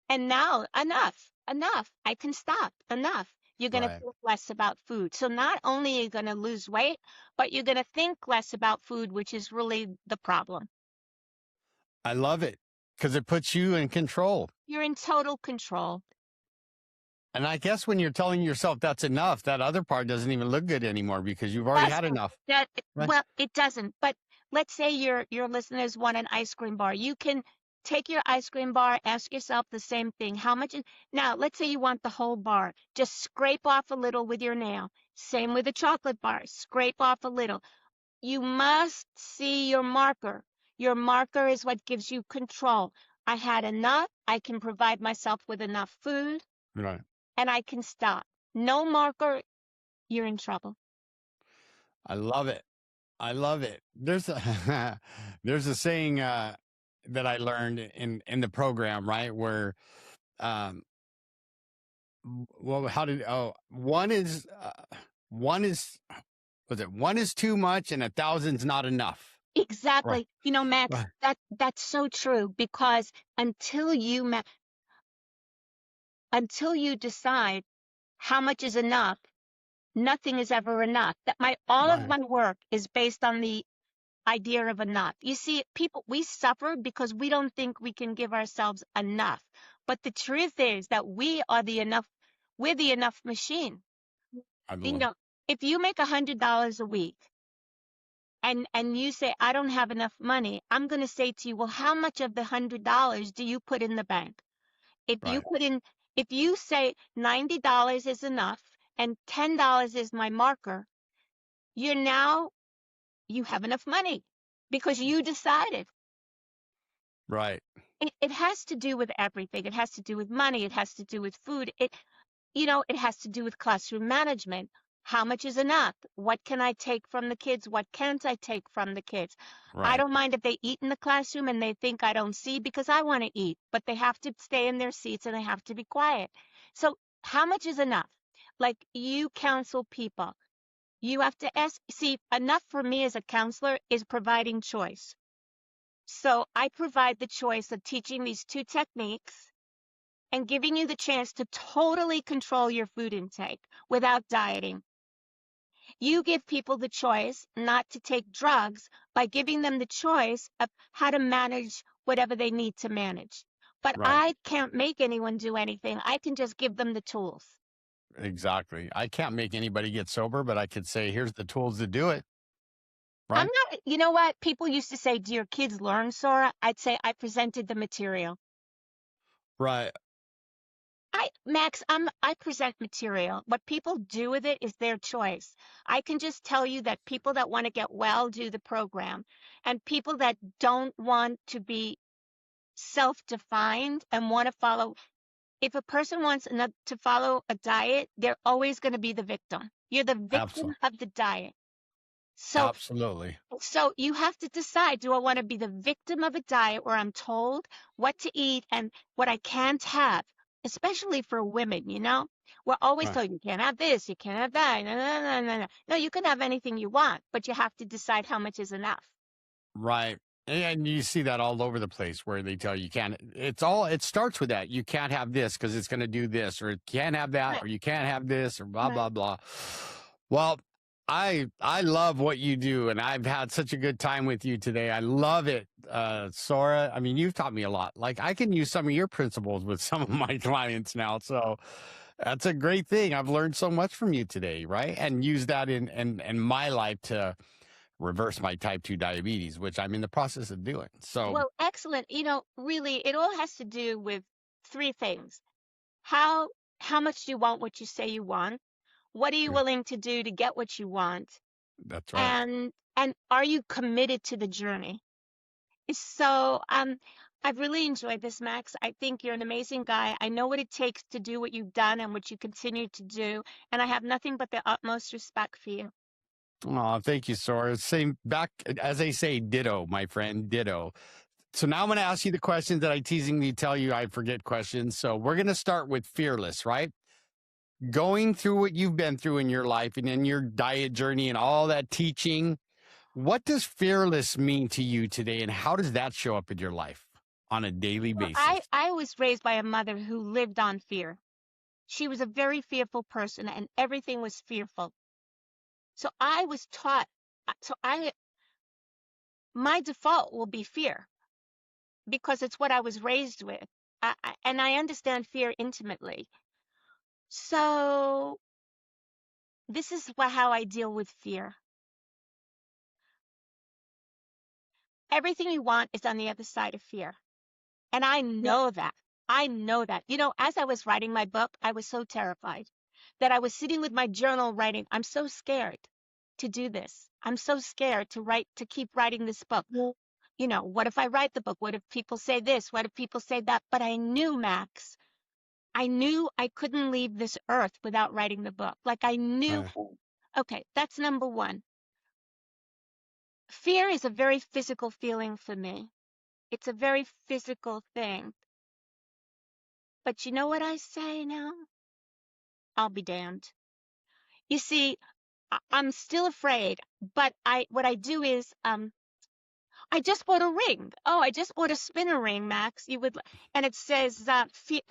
And now enough. I can stop. Enough. You're going to
Right.
think less about food. So not only are you going to lose weight, but you're going to think less about food, which is really the problem.
I love it because it puts you in control.
You're in total control.
And I guess when you're telling yourself that's enough, that other part doesn't even look good anymore because you've already had
Doesn't
enough.
that
Right.
well, it doesn't. But let's say your listeners want an ice cream bar. You can take your ice cream bar, ask yourself the same thing. How much is now, let's say you want the whole bar. Just scrape off a little with your nail. Same with a chocolate bar. Scrape off a little. You must see your marker. Your marker is what gives you control. I had enough. I can provide myself with enough food
Right.
and I can stop. No marker, you're in trouble.
I love it. I love it. There's a there's a saying that I learned in the program, right? Where um well how did one is was it one is too much and 1,000's not enough. Right.
Exactly. You know, Max,
Right.
that's so true because until you decide how much is enough, nothing is ever enough. That my all of
Right.
my work is based on the idea of enough. You see, people we suffer because we don't think we can give ourselves enough. But the truth is that we're the enough machine.
I
You
believe.
know, if you make $100 a week and you say I don't have enough money, I'm going to say to you, well, how much of the $100 do you put in the bank? If you
Right.
put in, if you say $90 is enough and $10 is my marker, you have enough money because you decided.
Right.
It has to do with everything. It has to do with money. It has to do with food. It has to do with classroom management. How much is enough? What can I take from the kids? What can't I take from the kids? I
Right.
don't mind if they eat in the classroom and they think I don't see because I want to eat, but they have to stay in their seats and they have to be quiet. So, how much is enough? Like you counsel people, you have to ask. See, enough for me as a counselor is providing choice. So, I provide the choice of teaching these two techniques and giving you the chance to totally control your food intake without dieting. You give people the choice not to take drugs by giving them the choice of how to manage whatever they need to manage. But
Right.
I can't make anyone do anything. I can just give them the tools.
Exactly. I can't make anybody get sober, but I could say, here's the tools to do it.
I'm
Right.
not, you know what? People used to say, do your kids learn, Sora? I'd say I presented the material.
Right.
I present material. What people do with it is their choice. I can just tell you that people that want to get well do the program, and people that don't want to be self-defined and want to follow. If a person wants to follow a diet, they're always going to be the victim. You're the victim
Absolutely.
of the diet. So
Absolutely.
so you have to decide, do I want to be the victim of a diet where I'm told what to eat and what I can't have, especially for women, We're always
Right.
told you can't have this, you can't have that. No, no, no, no, no. No, you can have anything you want, but you have to decide how much is enough.
Right. And you see that all over the place where they tell you can't, it starts with that. You can't have this because it's going to do this, or you can't have that,
Right,
or you can't have this, or blah,
right.
blah, blah. Well, I love what you do, and I've had such a good time with you today. I love it, Sora. I mean, you've taught me a lot. Like I can use some of your principles with some of my clients now. So that's a great thing. I've learned so much from you today, right? And use that in my life to reverse my type 2 diabetes, which I'm in the process of doing. So,
Well, excellent. Really, it all has to do with three things. How how much do you want what you say you want? What are you
yeah,
willing to do to get what you want?
that's right.
And are you committed to the journey? So, I've really enjoyed this, Max. I think you're an amazing guy. I know what it takes to do what you've done and what you continue to do, and I have nothing but the utmost respect for you.
Oh, thank you, Sora. Same back, as they say, ditto, my friend, ditto. So now I'm going to ask you the questions that I teasingly tell you I forget questions. So we're going to start with fearless, right? Going through what you've been through in your life and in your diet journey and all that teaching, what does fearless mean to you today, and how does that show up in your life on a daily
Well,
basis?
I was raised by a mother who lived on fear. She was a very fearful person, and everything was fearful. So I was taught, so my default will be fear because it's what I was raised with. And I understand fear intimately. So this is how I deal with fear. Everything you want is on the other side of fear. And I know that. I know that. As I was writing my book, I was so terrified that I was sitting with my journal writing. I'm so scared to do this. I'm so scared to keep writing this book. What if I write the book? What if people say this? What if people say that? But I knew, Max, I knew I couldn't leave this earth without writing the book. Like I knew,
Uh,
okay, that's number one. Fear is a very physical feeling for me. It's a very physical thing. But you know what I say now? I'll be damned. You see, I'm still afraid, but what I do is I just bought a ring. Oh, I just bought a spinner ring, Max. And it says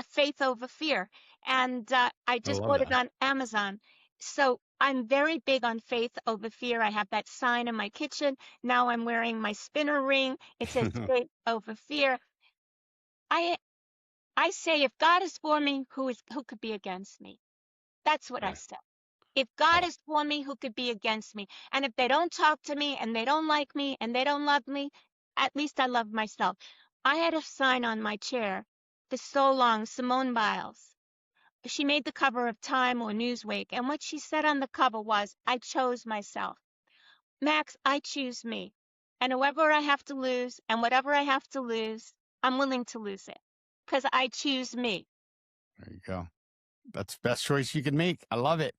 faith over fear. And I
I
just
love
bought it
that.
on Amazon. So I'm very big on faith over fear. I have that sign in my kitchen. Now I'm wearing my spinner ring. It says faith over fear. I I say if God is for me, who could be against me? That's what I
Right.
say. If God
Oh,
is for me, who could be against me? And if they don't talk to me and they don't like me and they don't love me, at least I love myself. I had a sign on my chair for so long, Simone Biles. She made the cover of Time or Newsweek, and what she said on the cover was, I chose myself. Max, I choose me. And whoever I have to lose and whatever I have to lose, I'm willing to lose it because I choose me.
there you go. That's the best choice you can make. I love it.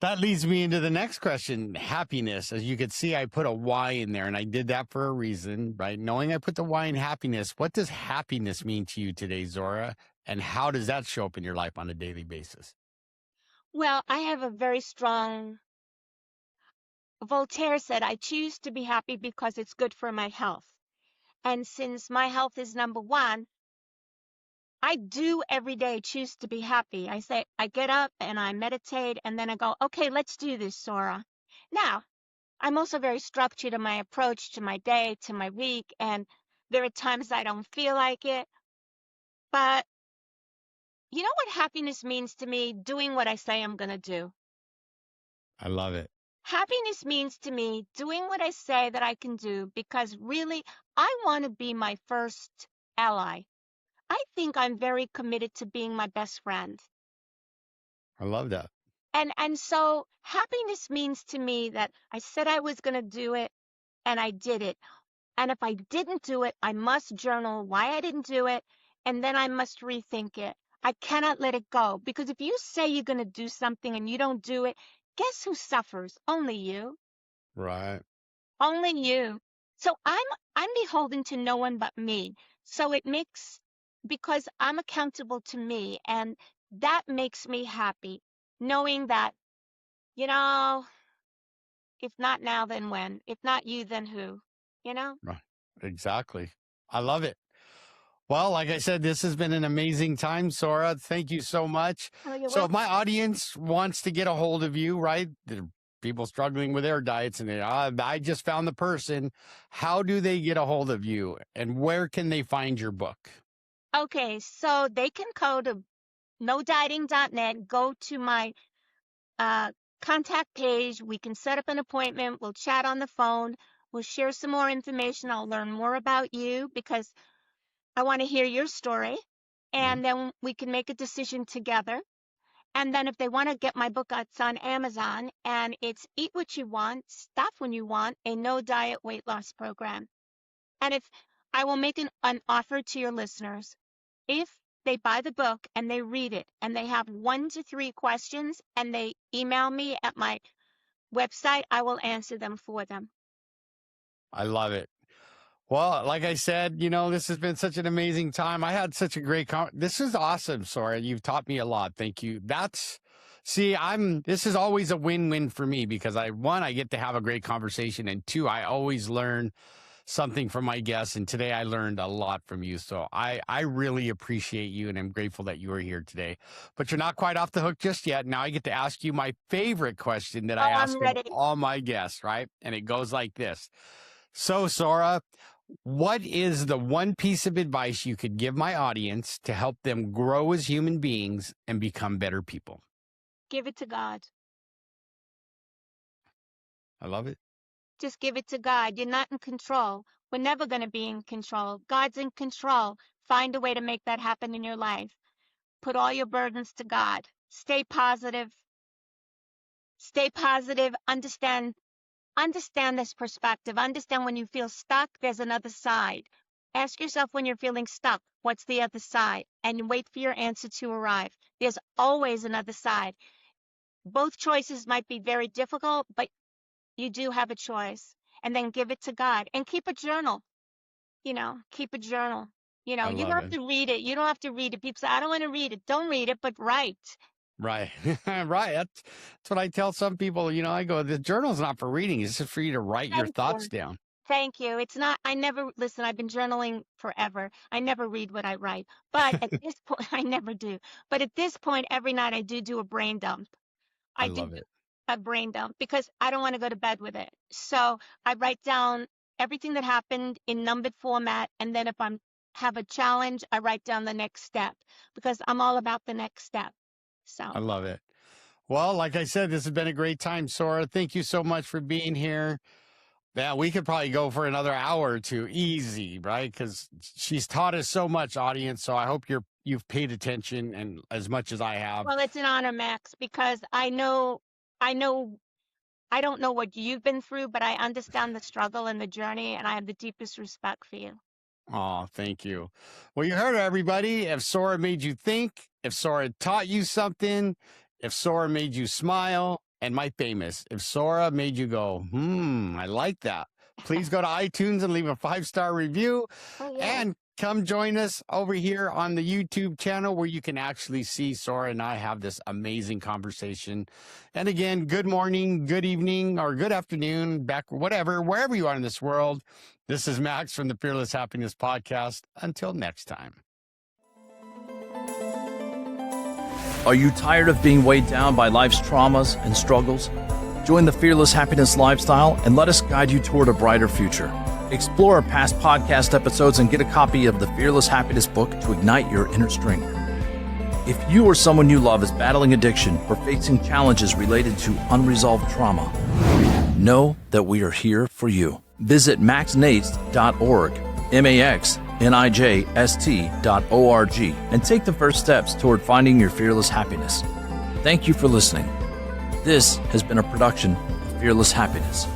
That leads me into the next question, happiness. As you can see, I put a Y in there, and I did that for a reason, right? Knowing I put the Y in happiness, what does happiness mean to you today, Zora? And how does that show up in your life on a daily basis?
Well, I have a very strong Voltaire said, I choose to be happy because it's good for my health. And since my health is number one, I do every day choose to be happy. I get up and I meditate and then I go, okay, let's do this, Sora. Now, I'm also very structured in my approach to my day, to my week, and there are times I don't feel like it. But you know what happiness means to me? Doing what I say I'm going to do.
I love it.
Happiness means to me doing what I say that I can do because really I want to be my first ally. I think I'm very committed to being my best friend.
I love that.
And so happiness means to me that I said I was going to do it and I did it. And if I didn't do it, I must journal why I didn't do it and then I must rethink it. I cannot let it go because if you say you're going to do something and you don't do it, guess who suffers? Only you.
Right.
Only you. So I'm beholden to no one but me. So it makes because I'm accountable to me and that makes me happy knowing that, you know, if not now, then when? If not you, then who? You know?
Right. Exactly. I love it. Well, like I said, this has been an amazing time, Sora. Thank you so much.
Oh, you're
So, if
welcome.
my audience wants to get a hold of you, right? There are people struggling with their diets and I just found the person. How do they get a hold of you and where can they find your book?
Okay, so they can go to nodieting.net, go to my contact page. We can set up an appointment. We'll chat on the phone. We'll share some more information. I'll learn more about you because I want to hear your story.
Right.
And then we can make a decision together. And then if they want to get my book, it's on Amazon, and it's Eat What You Want, Stop When You Want, a no diet weight loss program. And if I will make an offer to your listeners, if they buy the book and they read it and they have 1 to 3 questions and they email me at my website, I will answer them for them.
I love it. Well, like I said, this has been such an amazing time. I had such a great this is awesome, Sora. You've taught me a lot. Thank you. This is always a win-win for me because I get to have a great conversation, and 2, I always learn something from my guests, and today I learned a lot from you. So I really appreciate you, and I'm grateful that you are here today. But you're not quite off the hook just yet. Now I get to ask you my favorite question that I ask of all my guests, right? And it goes like this. So, Sora, what is the one piece of advice you could give my audience to help them grow as human beings and become better people?
Give it to God.
I love it.
Just give it to God. You're not in control. We're never going to be in control. God's in control. Find a way to make that happen in your life. Put all your burdens to God. Stay positive. Stay positive. Understand this perspective. Understand when you feel stuck, there's another side. Ask yourself when you're feeling stuck, what's the other side? And wait for your answer to arrive. There's always another side. Both choices might be very difficult, but you do have a choice. And then give it to God and keep a journal. Keep a journal. You don't have to read it. You don't have to read it. People say, I don't want to read it. Don't read it, but write.
Right. Right. That's what I tell some people. I go, the journal's not for reading. It's just for you to write your thoughts down.
Thank you. It's not, listen, I've been journaling forever. I never read what I write, but at this point, I never do. But at this point, every night I do a brain dump.
I love it.
A brain dump because I don't want to go to bed with it. So I write down everything that happened in numbered format. And then if I have a challenge, I write down the next step because I'm all about the next step. So
I love it. Well, like I said, this has been a great time, Sora. Thank you so much for being here. Yeah, we could probably go for another hour or two, easy, right? Because she's taught us so much, audience. So I hope you've paid attention and as much as I have.
Well, it's an honor, Max, because I don't know what you've been through, but I understand the struggle and the journey, and I have the deepest respect for you.
Oh, thank you. Well, you heard it, everybody. If Sora made you think, if Sora taught you something, if Sora made you smile, and my famous, if Sora made you go, I like that, please go to iTunes and leave a 5-star review. And come join us over here on the YouTube channel where you can actually see Sora and I have this amazing conversation. And again, good morning, good evening, or good afternoon, wherever you are in this world. This is Max from the Fearless Happiness Podcast. Until next time.
Are you tired of being weighed down by life's traumas and struggles? Join the Fearless Happiness lifestyle and let us guide you toward a brighter future. Explore our past podcast episodes and get a copy of the Fearless Happiness book to ignite your inner strength. If you or someone you love is battling addiction or facing challenges related to unresolved trauma, know that we are here for you. Visit maxnijst.org, maxnijst.org, and take the first steps toward finding your fearless happiness. Thank you for listening. This has been a production of Fearless Happiness.